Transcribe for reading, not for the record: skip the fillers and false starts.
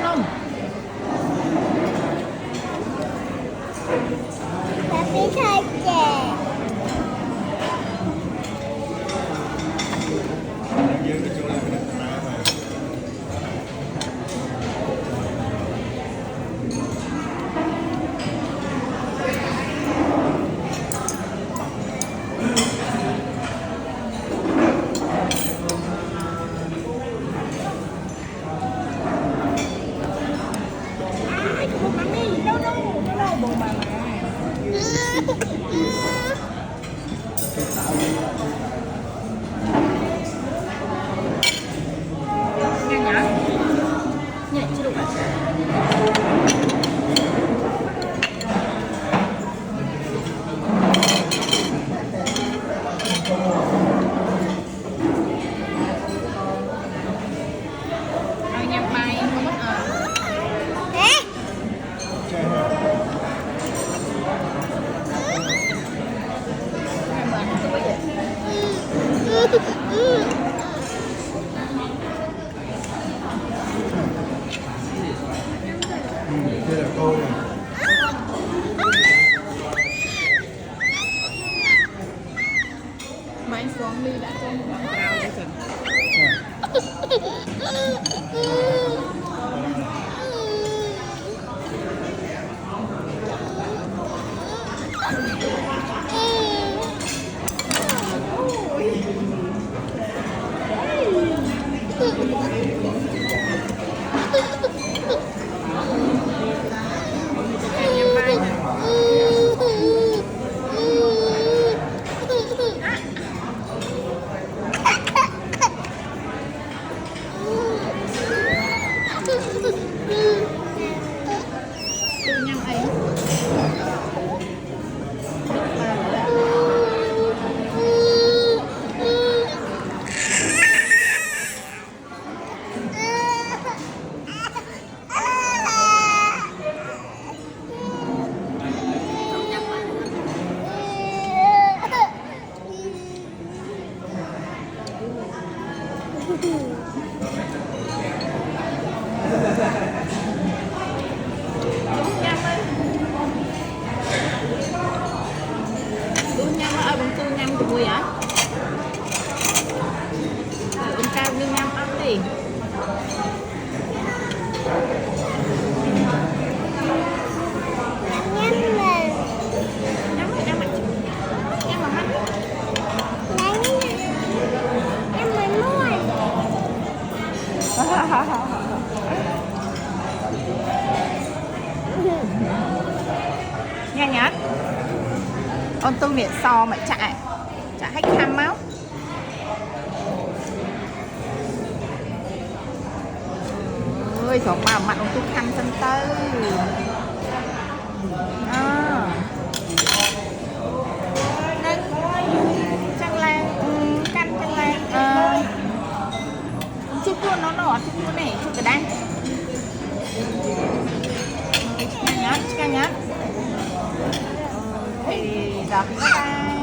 Không. Tapi saja. Đây là câu này. Mà anh xuống đi đã cho một con rau đấy chẳng. Vui hả? Ông cao như nhâm ăn đi. Nghe nhá. Ôn tu miệng so mà chạy hết khăm máu. Ơi thuộc vào mặt ông tu khăm chân tư. Chân lan canh chân lan. Chút luôn nó đỏ chút luôn này chút cái đan. Cái nhát. Thì giờ bye bye.